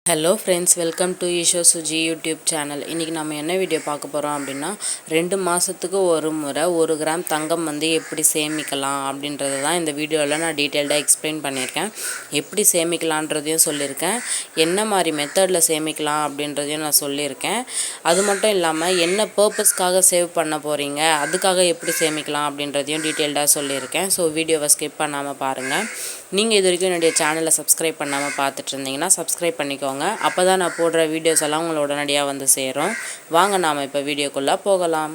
Hello friends, welcome to Isho Suji YouTube channel. இன்றைக்கி நம்ம என்ன வீடியோ பார்க்க போகிறோம் அப்படின்னா 2 மாதத்துக்கு ஒரு முறை 1 கிராம் தங்கம் எப்படி சேமிக்கலாம் அப்படின்றது தான் இந்த வீடியோவில் நான் டீட்டெயில்டாக எக்ஸ்பிளைன் பண்ணியிருக்கேன். எப்படி சேமிக்கலான்றதையும் சொல்லியிருக்கேன், என்ன மாதிரி மெத்தடில் சேமிக்கலாம் அப்படின்றதையும் நான் சொல்லியிருக்கேன். அது மட்டும் இல்லாமல் என்ன பர்பஸ்க்காக சேவ் பண்ண போகிறீங்க, அதுக்காக எப்படி சேமிக்கலாம் அப்படின்றதையும் டீட்டெயில்டாக சொல்லியிருக்கேன். ஸோ வீடியோவை ஸ்கிப் பண்ணாமல் பாருங்கள். நீங்கள் இது வரைக்கும் என்னுடைய சேனலை சப்ஸ்கிரைப் பண்ணாமல் பார்த்துட்டு இருந்தீங்கன்னா சப்ஸ்கிரைப் பண்ணிக்கோங்க. அப்போ தான் நான் போடுற வீடியோஸ் எல்லாம் உங்களை உடனடியாக வந்து சேரும். வாங்க நாம் இப்போ வீடியோக்குள்ளே போகலாம்.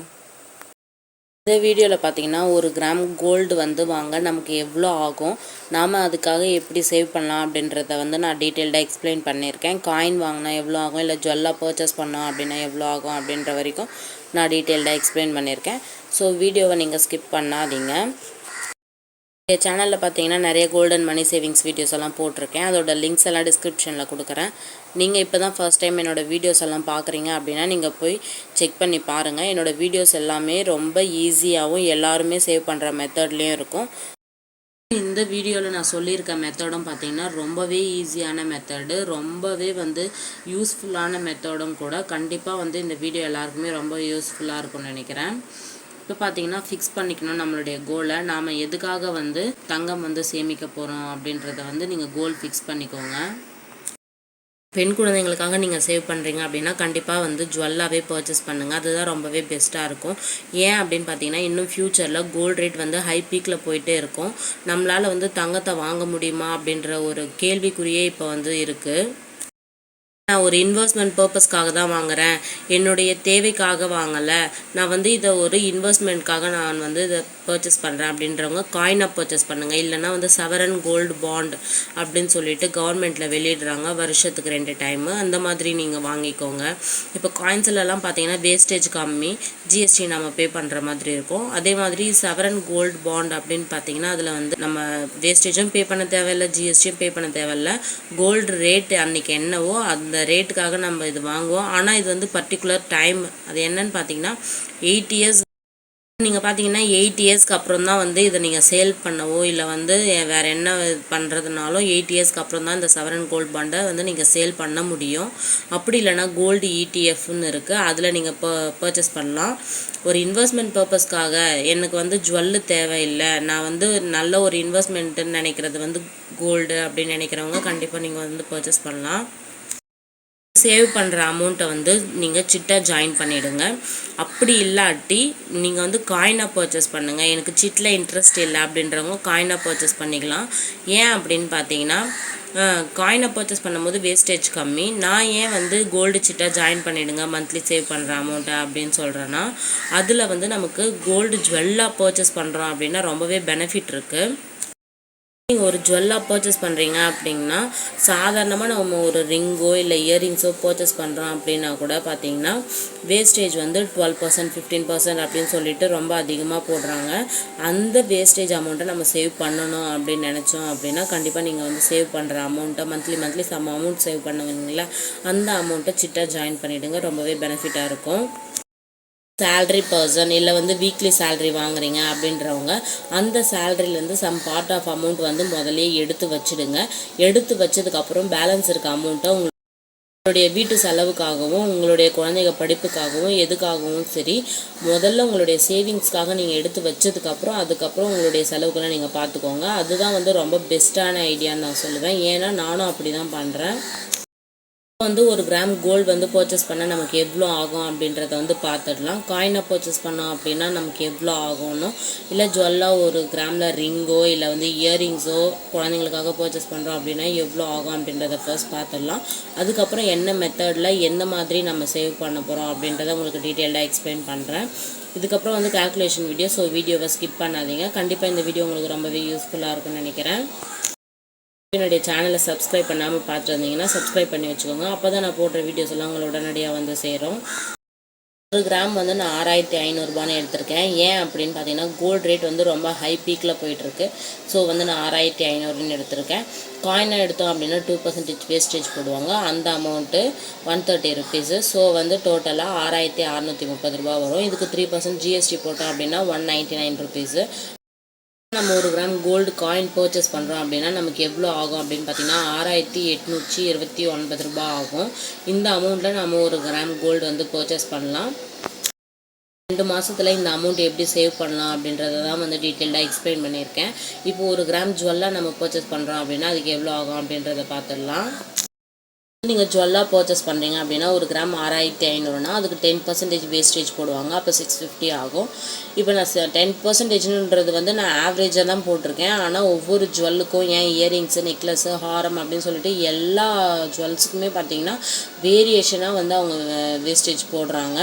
இந்த வீடியோவில் பார்த்தீங்கன்னா 1 கிராம் கோல்டு வாங்க நமக்கு எவ்வளோ ஆகும், நாம் அதுக்காக எப்படி சேவ் பண்ணலாம் அப்படின்றத நான் டீட்டெயில்டாக எக்ஸ்பிளைன் பண்ணியிருக்கேன். காயின் வாங்கினா எவ்வளோ ஆகும், இல்லை ஜுவல்லாக பர்ச்சேஸ் பண்ணோம் அப்படின்னா எவ்வளோ ஆகும் அப்படின்ற வரைக்கும் நான் டீட்டெயில்டாக எக்ஸ்பிளைன் பண்ணியிருக்கேன். ஸோ வீடியோவை நீங்கள் ஸ்கிப் பண்ணாதீங்க. என் சேனலில் பார்த்தீங்கன்னா நிறைய கோல்டன் மணி சேவிங்ஸ் வீடியோஸ் எல்லாம் போட்டிருக்கேன். அதோட லிங்க்ஸ் எல்லாம் டிஸ்கிரிப்ஷனில் கொடுக்குறேன். நீங்கள் இப்போ தான் ஃபர்ஸ்ட் டைம் என்னோடய வீடியோஸ் எல்லாம் பார்க்குறீங்க அப்படின்னா நீங்கள் போய் செக் பண்ணி பாருங்கள். என்னோடய வீடியோஸ் எல்லாமே ரொம்ப ஈஸியாகவும் எல்லாருமே சேவ் பண்ணுற மெத்தட்லேயும் இருக்கும். இந்த வீடியோவில் நான் சொல்லியிருக்க மெத்தடும் பார்த்தீங்கன்னா ரொம்பவே ஈஸியான மெத்தடு, ரொம்பவே யூஸ்ஃபுல்லான மெத்தடும் கூட. கண்டிப்பாக இந்த வீடியோ எல்லாருக்குமே ரொம்ப யூஸ்ஃபுல்லாக இருக்கும்னு நினைக்கிறேன். இப்போ பார்த்தீங்கன்னா ஃபிக்ஸ் பண்ணிக்கணும் நம்மளுடைய கோலை. நாம் எதுக்காக தங்கம் சேமிக்க போகிறோம் அப்படின்றத நீங்கள் கோல் ஃபிக்ஸ் பண்ணிக்கோங்க. பெண் குழந்தைங்களுக்காக நீங்கள் சேவ் பண்ணுறீங்க அப்படின்னா கண்டிப்பாக ஜுவல்லாகவே பர்ச்சேஸ் பண்ணுங்கள். அதுதான் ரொம்பவே பெஸ்ட்டாக இருக்கும். ஏன் அப்படின்னு பார்த்தீங்கன்னா இன்னும் ஃப்யூச்சரில் கோல்டு ரேட் ஹை பீக்கில் போயிட்டே இருக்கும். நம்மளால் தங்கத்தை வாங்க முடியுமா அப்படின்ற ஒரு கேள்விக்குறியே இப்போ இருக்குது. நான் ஒரு இன்வெஸ்ட்மெண்ட் பர்பஸ்க்காக தான் வாங்குகிறேன், என்னுடைய தேவைக்காக வாங்கலை, நான் இதை ஒரு இன்வெஸ்ட்மெண்ட்காக நான் இதை பர்ச்சேஸ் பண்ணுறேன் அப்படின்றவங்க காயினாக பர்ச்சேஸ் பண்ணுங்கள். இல்லைனா சவரன் கோல்டு பாண்ட் அப்படின்னு சொல்லிட்டு கவர்மெண்ட்டில் வெளியிடுறாங்க, வருஷத்துக்கு 2 டைமு. அந்த மாதிரி நீங்கள் வாங்கிக்கோங்க. இப்போ காயின்ஸ்லலாம் பார்த்தீங்கன்னா வேஸ்டேஜ் கம்மி, ஜிஎஸ்டி நம்ம பே பண்ணுற மாதிரி இருக்கும். அதே மாதிரி சவரன் கோல்டு பாண்ட் அப்படின்னு பார்த்தீங்கன்னா அதில் நம்ம வேஸ்டேஜும் பே பண்ண தேவையில்லை, ஜிஎஸ்டியும் பே பண்ண தேவையில்லை. கோல்டு ரேட் அன்றைக்கி என்னவோ அந்த ரேட்டுக்காக நம்ம இது வாங்குவோம். ஆனால் இது பர்டிகுலர் டைம், அது என்னன்னு பார்த்தீங்கன்னா 8 இயர்ஸ். நீங்கள் பார்த்தீங்கன்னா 8 இயர்ஸ்க்கு அப்புறம் தான் இதை நீங்கள் சேல் பண்ணவோ இல்லை வேறு என்ன பண்ணுறதுனாலும் 8 இயர்ஸ்க்கு அப்புறம் தான் இந்த சவரன் கோல்டு பாண்டை நீங்கள் சேல் பண்ண முடியும். அப்படி இல்லைனா கோல்டு இடிஎஃப்னு இருக்குது, அதில் நீங்கள் பர்ச்சேஸ் பண்ணலாம். ஒரு இன்வெஸ்ட்மெண்ட் பர்பஸ்க்காக எனக்கு ஜுவல்லு தேவையில்லை, நான் நல்ல ஒரு இன்வெஸ்ட்மெண்ட்டுன்னு நினைக்கிறது கோல்டு அப்படின்னு நினைக்கிறவங்க கண்டிப்பாக நீங்கள் பர்ச்சேஸ் பண்ணலாம். சேவ் பண்ணுற அமௌண்ட்டை நீங்கள் சிட்டாக ஜாயின் பண்ணிவிடுங்க. அப்படி இல்லாட்டி நீங்கள் காயினாக பர்ச்சேஸ் பண்ணுங்கள். எனக்கு சிட்டில் இன்ட்ரெஸ்ட் இல்லை அப்படின்றவங்க காயினாக பர்ச்சேஸ் பண்ணிக்கலாம். ஏன் அப்படின்னு பார்த்தீங்கன்னா காயினை பர்ச்சேஸ் பண்ணும்போது வேஸ்டேஜ் கம்மி. நான் ஏன் கோல்டு சிட்டாக ஜாயின் பண்ணிவிடுங்க மந்த்லி சேவ் பண்ணுற அமௌண்ட்டை அப்படின்னு சொல்கிறேன்னா, அதில் நமக்கு கோல்டு ஜுவல்லாக பர்ச்சேஸ் பண்ணுறோம் அப்படின்னா ரொம்பவே பெனிஃபிட் இருக்குது. நீங்கள் ஒரு ஜுவல்லாக பர்ச்சேஸ் பண்ணுறீங்க அப்படின்னா சாதாரணமாக நம்ம ஒரு ரிங்கோ இல்லை இயரிங்ஸோ பர்ச்சேஸ் பண்ணுறோம் அப்படின்னா கூட பார்த்தீங்கன்னா வேஸ்டேஜ் 12%, 15% அப்படின்னு சொல்லிட்டு ரொம்ப அதிகமாக போடுறாங்க. அந்த வேஸ்டேஜ் அமௌண்ட்டை நம்ம சேவ் பண்ணணும் அப்படின்னு நினச்சோம் அப்படின்னா கண்டிப்பாக நீங்கள் சேவ் பண்ணுற அமௌண்ட்டை மந்த்லி சம் அமௌண்ட் சேவ் பண்ணுவீங்களா, அந்த அமௌண்ட்டை சிட்டாக ஜாயின் பண்ணிவிடுங்க. ரொம்பவே பெனிஃபிட்டாக இருக்கும். சேல்ரி பர்சன் இல்லை வீக்லி சேல்ரி வாங்குறீங்க அப்படின்றவங்க அந்த சேல்ரிலேருந்து சம் பார்ட் ஆஃப் அமௌண்ட் முதலே எடுத்து வச்சுடுங்க. எடுத்து வச்சதுக்கப்புறம் பேலன்ஸ் இருக்க அமௌண்ட்டை உங்களுடைய வீட்டு செலவுக்காகவும் உங்களுடைய குழந்தைங்க படிப்புக்காகவும் எதுக்காகவும் சரி முதல்ல உங்களுடைய சேவிங்ஸ்க்காக நீங்கள் எடுத்து வச்சதுக்கப்புறம் அதுக்கப்புறம் உங்களுடைய செலவுகளை நீங்கள் பார்த்துக்கோங்க. அதுதான் ரொம்ப பெஸ்ட்டான ஐடியான்னு நான் சொல்லுவேன். ஏன்னா நானும் அப்படி தான் பண்ணுறேன். 1 கிராம் கோல்டு பர்ச்சேஸ் பண்ணால் நமக்கு எவ்வளோ ஆகும் அப்படின்றத பார்த்துடலாம். காயினை பர்ச்சேஸ் பண்ணோம் அப்படின்னா நமக்கு எவ்வளோ ஆகும்னு, இல்லை ஜுவல்லாக 1 கிராமில் ரிங்கோ இல்லை இயரிங்ஸோ குழந்தைங்களுக்காக பர்ச்சேஸ் பண்ணுறோம் அப்படின்னா எவ்வளோ ஆகும் அப்படின்றத ஃபர்ஸ்ட் பார்த்துடலாம். அதுக்கப்புறம் என்ன மெத்தடில் எந்த மாதிரி நம்ம சேவ் பண்ண போகிறோம் அப்படின்றத உங்களுக்கு டீட்டெயில்டாக எக்ஸ்பிளைன் பண்ணுறேன். இதுக்கப்புறம் கால்குலேஷன் வீடியோ. ஸோ வீடியோவை ஸ்கிப் பண்ணாதீங்க. கண்டிப்பாக இந்த வீடியோ உங்களுக்கு ரொம்பவே யூஸ்ஃபுல்லாக இருக்கும்னு நினைக்கிறேன். என்னுடைய சேனலை சப்ஸ்கிரைப் பண்ணாமல் பார்த்துருந்தீங்கன்னா சப்ஸ்கிரைப் பண்ணி வச்சுக்கோங்க. அப்போ தான் நான் போடுற வீடியோஸ் எல்லாம் உங்களை உடனடியாக சேரும். 1 கிராம் நான் 6500 எடுத்திருக்கேன். ஏன் அப்படின்னு பார்த்தீங்கன்னா கோல்டு ரேட் ரொம்ப ஹை பீக்கில் போயிட்டுருக்கு. ஸோ நான் 6500 எடுத்திருக்கேன். காயினை எடுத்தோம் அப்படின்னா 2% வேஸ்டேஜ் போடுவாங்க. அந்த அமௌண்ட்டு 130 ருபீஸு. ஸோ டோட்டலாக 6630 ரூபா வரும். இதுக்கு 3% ஜிஎஸ்டி போட்டோம் அப்படின்னா 199 ருபீஸு. நம்ம 1 கிராம் கோல்டு காயின் பர்ச்சேஸ் பண்ணுறோம் அப்படின்னா நமக்கு எவ்வளோ ஆகும் அப்படின்னு பார்த்தீங்கன்னா 6829 ரூபாய் ஆகும். இந்த அமௌண்ட்டில் நம்ம 1 கிராம் கோல்டு வந்து பர்ச்சேஸ் பண்ணலாம். 2 மாதத்தில் இந்த அமௌண்ட் எப்படி சேவ் பண்ணலாம் அப்படின்றத தான் வந்து டீட்டெயில்டாக எக்ஸ்பிளைன் பண்ணியிருக்கேன். இப்போ 1 கிராம் ஜுவல்லாக நம்ம பர்ச்சேஸ் பண்ணுறோம் அப்படின்னா அதுக்கு எவ்வளோ ஆகும் அப்படின்றத பார்த்துடலாம். நீங்கள் ஜுவல்லாக பர்ச்சேஸ் பண்ணுறீங்க அப்படின்னா 1 கிராம் 6500னா அதுக்கு 10% வேஸ்டேஜ் போடுவாங்க. அப்போ 650 ஆகும். இப்போ நான் 10%ன்றது வந்து நான் ஆவரேஜாக தான் போட்டிருக்கேன். ஆனால் ஒவ்வொரு ஜுவல்லுக்கும் ஏன் இயரிங்ஸு, நெக்லஸ்ஸு, ஹாரம் அப்படின்னு சொல்லிட்டு எல்லா ஜுவல்ஸுக்குமே பார்த்தீங்கன்னா வேரியேஷனாக வந்து அவங்க வேஸ்டேஜ் போடுறாங்க.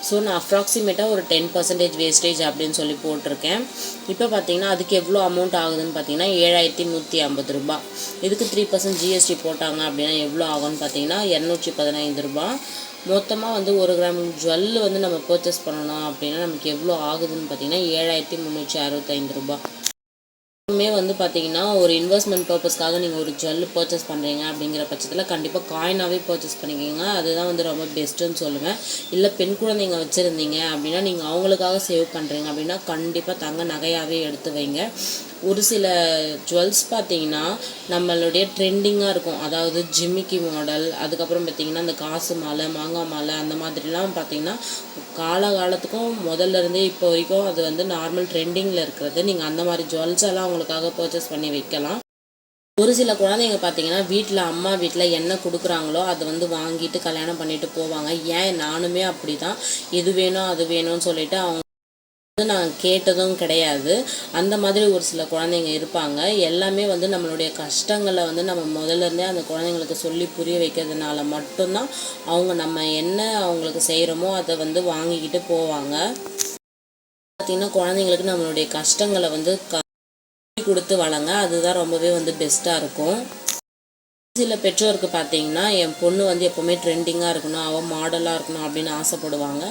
ஸோ நான் அப்ராக்சிமேட்டாக ஒரு 10% வேஸ்டேஜ் அப்படின்னு சொல்லி போட்டிருக்கேன். இப்போ பார்த்தீங்கன்னா அதுக்கு எவ்வளோ அமௌண்ட் ஆகுதுன்னு பார்த்தீங்கன்னா 7150 ரூபாய். இதுக்கு 3% ஜிஎஸ்டி போட்டாங்க அப்படின்னா எவ்வளோ ஆகும்னு பார்த்தீங்கன்னா 215 ரூபாய். மொத்தமாக வந்து 1 கிராம் ஜுவல் வந்து நம்ம பர்ச்சேஸ் பண்ணணும் அப்படின்னா நமக்கு எவ்வளோ ஆகுதுன்னு பார்த்தீங்கன்னா 7365 ரூபாய். வந்து பார்த்தீங்கன்னா ஒரு இன்வெஸ்ட்மெண்ட் பர்பஸ்க்காக நீங்கள் ஒரு ஜுவல் பர்ச்சேஸ் பண்ணுறீங்க அப்படிங்கிற பட்சத்தில் கண்டிப்பாக காயினாகவே பர்ச்சேஸ் பண்ணிக்கிங்க. அதுதான் வந்து ரொம்ப பெஸ்ட்டுன்னு சொல்லுவேன். இல்லை பெண் குழந்தைங்க வச்சுருந்தீங்க அப்படின்னா நீங்கள் அவங்களுக்காக சேவ் பண்ணுறீங்க அப்படின்னா கண்டிப்பாக தங்க நகையாகவே எடுத்து வைங்க. ஒரு சில ஜுவல்ஸ் பார்த்தீங்கன்னா நம்மளுடைய ட்ரெண்டிங்காக இருக்கும். அதாவது ஜிமிக்கி மாடல், அதுக்கப்புறம் பார்த்திங்கன்னா இந்த காசு மாலை, மாங்காய் மாலை அந்த மாதிரிலாம் பார்த்திங்கன்னா காலகாலத்துக்கும் முதல்ல இருந்தே இப்போ வரைக்கும் அது வந்து நார்மல் ட்ரெண்டிங்கில் இருக்கிறது. நீங்கள் அந்த மாதிரி ஜுவல்ஸ் எல்லாம் அவங்களுக்காக பர்ச்சேஸ் பண்ணி வைக்கலாம். ஒரு சில குழந்தைங்க பார்த்தீங்கன்னா வீட்டில் அம்மா வீட்டில் என்ன கொடுக்குறாங்களோ அதை வந்து வாங்கிட்டு கல்யாணம் பண்ணிட்டு போவாங்க. ஏன் நானுமே அப்படி தான், இது வேணும் அது வேணும்னு சொல்லிட்டு அவங்க நான் கேட்டதும் கிடையாது. அந்த மாதிரி ஒரு சில குழந்தைங்க இருப்பாங்க. எல்லாமே வந்து நம்மளுடைய கஷ்டங்களை வந்து நம்ம முதல்ல இருந்தே அந்த குழந்தைங்களுக்கு சொல்லி புரிய வைக்கிறதுனால மட்டும்தான் அவங்க நம்ம என்ன அவங்களுக்கு செய்கிறோமோ அதை வந்து வாங்கிக்கிட்டு போவாங்க. பார்த்திங்கன்னா குழந்தைங்களுக்கு நம்மளுடைய கஷ்டங்களை வந்து கொடுத்து வளங்க, அதுதான் ரொம்பவே வந்து பெஸ்ட்டாக இருக்கும். சில பெற்றோருக்கு பார்த்தீங்கன்னா என் பொண்ணு வந்து எப்போவுமே ட்ரெண்டிங்காக இருக்கணும், அவள் மாடலாக இருக்கணும் அப்படின்னு ஆசைப்படுவாங்க.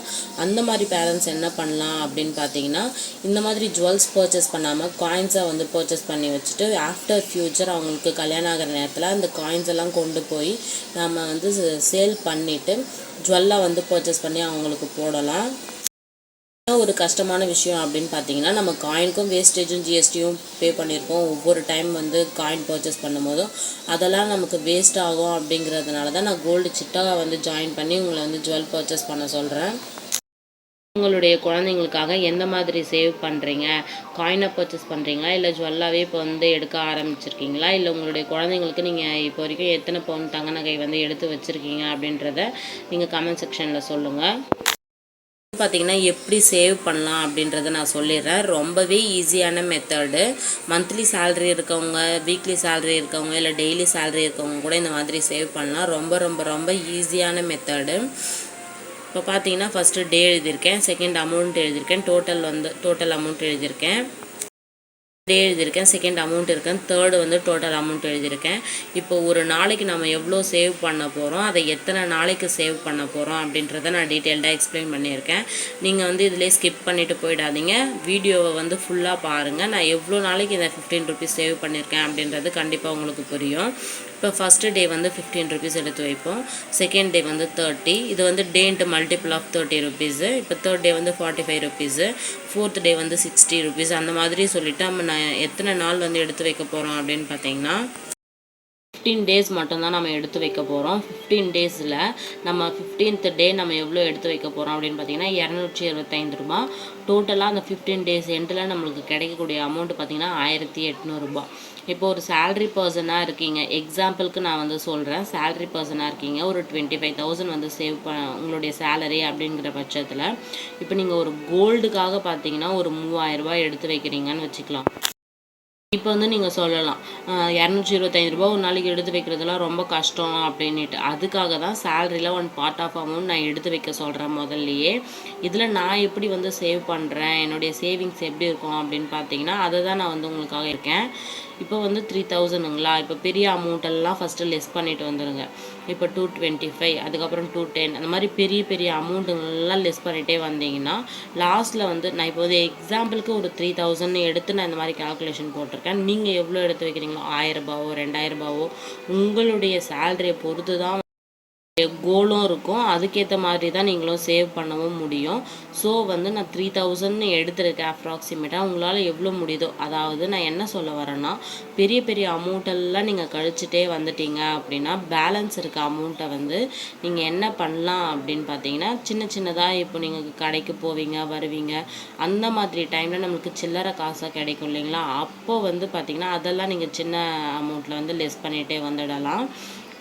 அந்த மாதிரி பேரண்ட்ஸ் என்ன பண்ணலாம் அப்படின்னு பார்த்தீங்கன்னா இந்த மாதிரி ஜுவல்ஸ் பர்ச்சேஸ் பண்ணாமல் காயின்ஸை வந்து பர்ச்சேஸ் பண்ணி வச்சுட்டு ஆஃப்டர் ஃப்யூச்சர் அவங்களுக்கு கல்யாணம் ஆகிற நேரத்தில் அந்த காயின்ஸ் எல்லாம் கொண்டு போய் நம்ம வந்து சேல் பண்ணிவிட்டு ஜுவல்லாக வந்து பர்ச்சேஸ் பண்ணி அவங்களுக்கு போடலாம். ஒரு கஷ்டமான விஷயம் அப்படின்னு பார்த்தீங்கன்னா நம்ம காயினுக்கும் வேஸ்டேஜும் ஜிஎஸ்டியும் பே பண்ணியிருக்கோம். ஒவ்வொரு டைம் வந்து காயின் பர்ச்சேஸ் பண்ணும்போதும் அதெல்லாம் நமக்கு வேஸ்ட் ஆகும். அப்படிங்கிறதுனால தான் நான் கோல்டு சிட்டாக வந்து ஜாயின் பண்ணி உங்களை வந்து ஜுவல் பர்ச்சேஸ் பண்ண சொல்கிறேன். உங்களுடைய குழந்தைங்களுக்காக எந்த மாதிரி சேவ் பண்ணுறீங்க, காயினை பர்ச்சேஸ் பண்ணுறீங்களா இல்லை ஜுவல்லாகவே இப்போ வந்து எடுக்க ஆரம்பிச்சிருக்கீங்களா, இல்லை உங்களுடைய குழந்தைங்களுக்கு நீங்கள் இப்போ வரைக்கும் எத்தனை பவுன் தங்க நகை வந்து எடுத்து வச்சுருக்கீங்க அப்படின்றத நீங்கள் கமெண்ட் செக்ஷனில் சொல்லுங்கள். பார்த்தீங்கன்னா எப்படி சேவ் பண்ணலாம் அப்படின்றத நான் சொல்லிடுறேன். ரொம்பவே ஈஸியான மெத்தடு. மந்த்லி சேலரி இருக்கவங்க, வீக்லி சேலரி இருக்கவங்க, இல்லை டெய்லி சேலரி இருக்கவங்க கூட இந்த மாதிரி சேவ் பண்ணலாம். ரொம்ப ரொம்ப ரொம்ப ஈஸியான மெத்தடு. இப்போ பார்த்தீங்கன்னா ஃபஸ்ட்டு டே எழுதியிருக்கேன், செகண்ட் அமௌண்ட் எழுதியிருக்கேன், டோட்டல் அமௌண்ட் எழுதியிருக்கேன், டே எழுதியிருக்கேன், செகண்ட் அமௌண்ட் இருக்கேன், தேர்டு வந்து டோட்டல் அமௌண்ட் எழுதியிருக்கேன். இப்போ ஒரு நாளைக்கு நம்ம எவ்வளோ சேவ் பண்ண போகிறோம், அதை எத்தனை நாளைக்கு சேவ் பண்ண போகிறோம் அப்படின்றத நான் டீட்டெயில்டாக எக்ஸ்பிளைன் பண்ணியிருக்கேன். நீங்கள் வந்து இதிலே ஸ்கிப் பண்ணிவிட்டு போயிடாதீங்க, வீடியோவை வந்து ஃபுல்லாக பாருங்கள். நான் எவ்வளோ நாளைக்கு இந்த 15 ருபீஸ் சேவ் பண்ணியிருக்கேன் அப்படின்றது கண்டிப்பாக உங்களுக்கு புரியும். இப்போ ஃபஸ்ட்டு டே வந்து 15 ருபீஸ் எடுத்து வைப்போம், செகண்ட் டே வந்து 30, இது வந்து டே இன்ட்டு மல்டிபிள் ஆஃப் 30 ருபீஸு. இப்போ தேர்ட் டே வந்து 45 ருபீஸு, ஃபோர்த் டே வந்து 60 ருபீஸ். அந்த மாதிரி சொல்லிவிட்டு நம்ம எத்தனை நாள் வந்து எடுத்து வைக்க போகிறோம் அப்படின்னு பார்த்தீங்கன்னா 15 டேஸ் மட்டும்தான் நம்ம எடுத்து வைக்க போகிறோம். 15 டேஸில் நம்ம 15th டே நம்ம எவ்வளோ எடுத்து வைக்க போகிறோம் அப்படின்னு பார்த்தீங்கன்னா 225 ரூபா. டோட்டலாக அந்த 15 டேஸ் எண்டில் நம்மளுக்கு கிடைக்கக்கூடிய அமௌண்ட் பார்த்திங்கன்னா 1800 ரூபா. இப்போ ஒரு சேலரி பர்சனாக இருக்கீங்க, எக்ஸாம்பிளுக்கு நான் வந்து சொல்கிறேன், சேலரி பர்சனாக இருக்கீங்க, ஒரு 25,000 வந்து சேவ் உங்களுடைய சேலரி அப்படிங்கிற பட்சத்தில் இப்போ நீங்கள் ஒரு கோல்டுக்காக பார்த்தீங்கன்னா ஒரு 3000 ரூபாய் எடுத்து வைக்கிறீங்கன்னு வச்சுக்கலாம். இப்போ வந்து நீங்கள் சொல்லலாம் 225 ரூபா ஒரு நாளைக்கு எடுத்து வைக்கிறதுலாம் ரொம்ப கஷ்டம் அப்படின்ட்டு. அதுக்காக தான் சேலரியில் ஒன் பார்ட் ஆஃப் அமௌண்ட் நான் எடுத்து வைக்க சொல்கிறேன் முதல்லையே. இதில் நான் எப்படி வந்து சேவ் பண்ணுறேன், என்னுடைய சேவிங்ஸ் எப்படி இருக்கும் அப்படின்னு பார்த்தீங்கன்னா அதை தான் நான் வந்து உங்களுக்காக இருக்கேன். இப்போ வந்து 3000ங்களா, இப்போ பெரிய அமௌண்ட்டெல்லாம் ஃபஸ்ட்டு லெஸ் பண்ணிட்டு வந்துடுங்க. இப்போ 225, அதுக்கப்புறம் 210, அந்த மாதிரி பெரிய பெரிய அமௌண்ட்டுங்கள்லாம் லெஸ் பண்ணிகிட்டே வந்தீங்கன்னா லாஸ்ட்டில் வந்து நான் இப்போ வந்து எக்ஸாம்பிளுக்கு ஒரு 3000 எடுத்து நான் இந்த மாதிரி கால்குலேஷன் போட்டிருக்கேன். நீங்கள் எவ்வளோ எடுத்து வைக்கிறீங்களோ 1000 ரூபாவோ 2000 ரூபாவோ உங்களுடைய சேலரியை பொறுத்து தான் கோலும் இருக்கும். அதுக்கேற்ற மாதிரி தான் நீங்களும் சேவ் பண்ணவும் முடியும். ஸோ வந்து நான் 3000 எடுத்திருக்கேன் அப்ராக்சிமேட்டாக. உங்களால் எவ்வளோ முடியுதோ, அதாவது நான் என்ன சொல்ல வரேன்னா, பெரிய பெரிய அமௌண்ட்டெல்லாம் நீங்கள் கழிச்சிட்டே வந்துட்டீங்க அப்படின்னா பேலன்ஸ் இருக்க அமௌண்ட்டை வந்து நீங்கள் என்ன பண்ணலாம் அப்படின்னு பார்த்தீங்கன்னா, சின்ன சின்னதாக இப்போ நீங்கள் கடைக்கு போவீங்க வருவீங்க, அந்த மாதிரி டைமில் நம்மளுக்கு சில்லறை காசாக கிடைக்கும் இல்லைங்களா, அப்போது வந்து பார்த்தீங்கன்னா அதெல்லாம் நீங்கள் சின்ன அமௌண்ட்டில் வந்து லெஸ் பண்ணிகிட்டே வந்துடலாம்.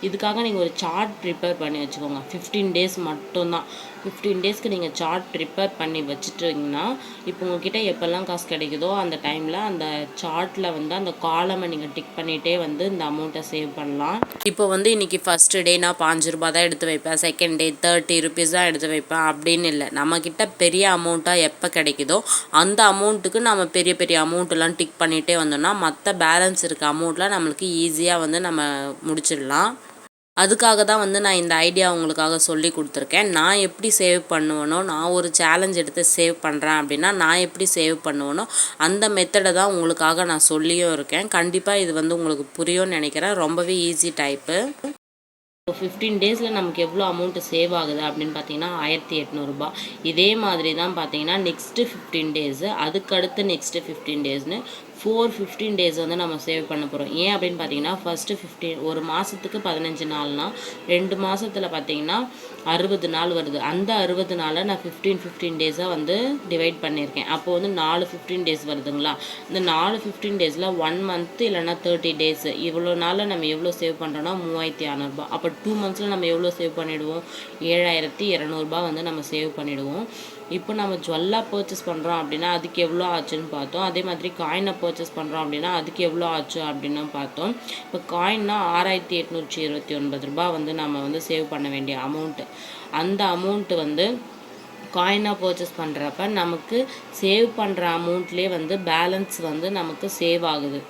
இதுக்காக நீங்கள் ஒரு சார்ட் ப்ரிப்பேர் பண்ணி வச்சுக்கோங்க. 15 டேஸ் மட்டும்தான். 15 டேஸ்க்கு நீங்கள் சார்ட் ப்ரிப்பேர் பண்ணி வச்சுட்டிங்கன்னா, இப்போ உங்ககிட்ட எப்போல்லாம் காசு கிடைக்குதோ அந்த டைமில் அந்த சார்ட்டில் வந்து அந்த காலமை நீங்கள் டிக் பண்ணிகிட்டே வந்து இந்த அமௌண்ட்டை சேவ் பண்ணலாம். இப்போ வந்து இன்றைக்கி ஃபஸ்ட்டு டே நான் 5 ரூபா தான் எடுத்து வைப்பேன், செகண்ட் டே 30 ருபீஸ் தான் எடுத்து வைப்பேன் அப்படின்னு இல்லை. நம்மக்கிட்ட பெரிய அமௌண்ட்டாக எப்போ கிடைக்குதோ அந்த அமௌண்ட்டுக்கு நம்ம பெரிய பெரிய அமௌண்ட்டெல்லாம் டிக் பண்ணிகிட்டே வந்தோம்னா மற்ற பேலன்ஸ் இருக்க அமௌண்ட்லாம் நம்மளுக்கு ஈஸியாக வந்து நம்ம முடிச்சிடலாம். அதுக்காக தான் வந்து நான் இந்த ஐடியா உங்களுக்காக சொல்லி கொடுத்துருக்கேன். நான் எப்படி சேவ் பண்ணுவேனோ, நான் ஒரு சேலஞ்ச் எடுத்து சேவ் பண்ணுறேன் அப்படின்னா நான் எப்படி சேவ் பண்ணுவேனோ அந்த மெத்தடை தான் உங்களுக்காக நான் சொல்லியும் இருக்கேன். கண்டிப்பாக இது வந்து உங்களுக்கு புரியும்னு நினைக்கிறேன். ரொம்பவே ஈஸி டைப்பு. இப்போ 15 டேஸில் நமக்கு எவ்வளோ அமௌண்ட்டு சேவ் ஆகுது அப்படின்னு பார்த்தீங்கன்னா 1800 இதே மாதிரி தான் பார்த்தீங்கன்னா நெக்ஸ்ட்டு 15 டேஸு, அதுக்கடுத்து நெக்ஸ்ட்டு 15 டேஸ்னு 15 டேஸ் வந்து நம்ம சேவ் பண்ண போகிறோம். ஏன் அப்படின்னு பார்த்தீங்கன்னா ஃபஸ்ட்டு 15 ஒரு மாதத்துக்கு 15 நாள்னா 2 மாதத்தில் பார்த்தீங்கன்னா 60 நாள் வருது. அந்த 60 நாளை நான் 15 டேஸாக வந்து டிவைட் பண்ணியிருக்கேன். அப்போது வந்து 4 15 டேஸ் வருதுங்களா. இந்த 4 15 டேஸில் 1 மந்த்து இல்லைனா 30 டேஸு இவ்வளோ நாளில் நம்ம எவ்வளோ சேவ் பண்ணுறோன்னா 3600. அப்போ 2 மந்த்ஸில் நம்ம எவ்வளோ சேவ் பண்ணிவிடுவோம்? 7200 வந்து நம்ம சேவ் பண்ணிவிடுவோம். இப்போ நம்ம ஜுவல்லாக பர்ச்சேஸ் பண்ணுறோம் அப்படின்னா அதுக்கு எவ்வளோ ஆச்சுன்னு பார்த்தோம். அதே மாதிரி காயினை பர்ச்சேஸ் பண்ணுறோம் அப்படின்னா அதுக்கு எவ்வளோ ஆச்சு அப்படின்னு பார்த்தோம். இப்போ காயின்னா 6829 வந்து நம்ம வந்து சேவ் பண்ண வேண்டிய அமௌண்ட்டு. அந்த அமௌண்ட்டு வந்து காயினாக பர்ச்சேஸ் பண்ணுறப்ப நமக்கு சேவ் பண்ணுற அமௌண்ட்லேயே வந்து பேலன்ஸ் வந்து நமக்கு சேவ் ஆகுது.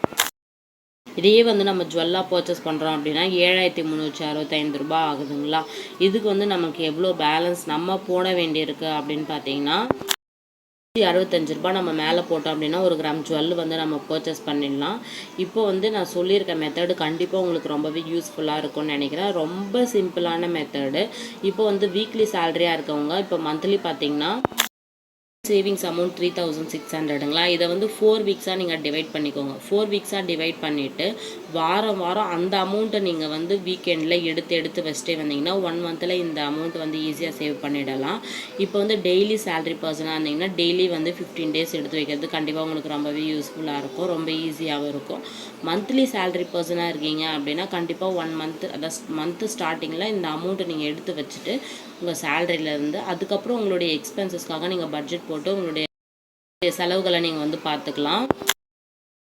இதே வந்து நம்ம ஜுவல்லாக பர்ச்சேஸ் பண்ணுறோம் அப்படின்னா 7365 ஆகுதுங்களா. இதுக்கு வந்து நமக்கு எவ்வளோ பேலன்ஸ் நம்ம போட வேண்டியிருக்கு அப்படின்னு பார்த்தீங்கன்னா 65 நம்ம மேலே போட்டோம் அப்படின்னா 1 கிராம் ஜுவல் வந்து நம்ம பர்ச்சேஸ் பண்ணிடலாம். இப்போ வந்து நான் சொல்லியிருக்க மெத்தடு கண்டிப்பாக உங்களுக்கு ரொம்பவே யூஸ்ஃபுல்லாக இருக்கும்னு நினைக்கிறேன். ரொம்ப சிம்பிளான மெத்தடு. இப்போ வந்து வீக்லி சேலரியாக இருக்கவங்க இப்போ மந்த்லி பார்த்தீங்கன்னா சேவிங்ஸ் அமௌண்ட் 3600ங்களா. இதை வந்து 4 வீக்ஸாக நீங்கள் டிவைட் பண்ணிக்கோங்க. 4 வீக்ஸாக டிவைட் பண்ணிவிட்டு வாரம் அந்த அமௌண்ட்டை நீங்கள் வந்து வீக்கெண்டில் எடுத்து வச்சுட்டே வந்தீங்கன்னா 1 மந்தில் இந்த அமௌண்ட் வந்து ஈஸியாக சேவ் பண்ணிடலாம். இப்போ வந்து டெய்லி சேலரி பர்சனாக இருந்தீங்கன்னா டெய்லி வந்து 15 டேஸ் எடுத்து வைக்கிறது கண்டிப்பாக உங்களுக்கு ரொம்பவே யூஸ்ஃபுல்லாக இருக்கும், ரொம்ப ஈஸியாகவும் இருக்கும். மந்த்லி சேலரி பர்சனாக இருக்கீங்க அப்படின்னா கண்டிப்பாக 1 மந்த் அதாவது மந்த்து ஸ்டார்டிங்கில் இந்த அமௌண்ட்டை நீங்கள் எடுத்து வச்சுட்டு உங்கள் சேலரியிலேருந்து அதுக்கப்புறம் உங்களுடைய எக்ஸ்பென்சஸ்க்காக நீங்கள் பட்ஜெட் போட்டு உங்களுடைய செலவுகளை நீங்கள் வந்து பார்த்துக்கலாம்.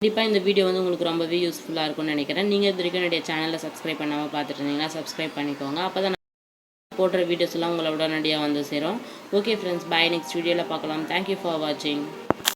கண்டிப்பாக இந்த வீடியோ வந்து உங்களுக்கு ரொம்பவே யூஸ்ஃபுல்லாக இருக்கும்னு நினைக்கிறேன். நீங்கள் இது வரைக்கும் என்னுடைய சேனலை சப்ஸ்கிரைப் பண்ணாமல் பார்த்துட்டு இருந்தீங்கன்னா சப்ஸ்கிரைப் பண்ணிக்கோங்க. அப்போ தான் நான் போடுற வீடியோஸ்லாம் உங்களை உடனடியாக வந்து சேரும். ஓகே ஃப்ரெண்ட்ஸ், பாய். நெக்ஸ்ட் வீடியோவில் பார்க்கலாம். தேங்க்யூ ஃபார் வாட்சிங்.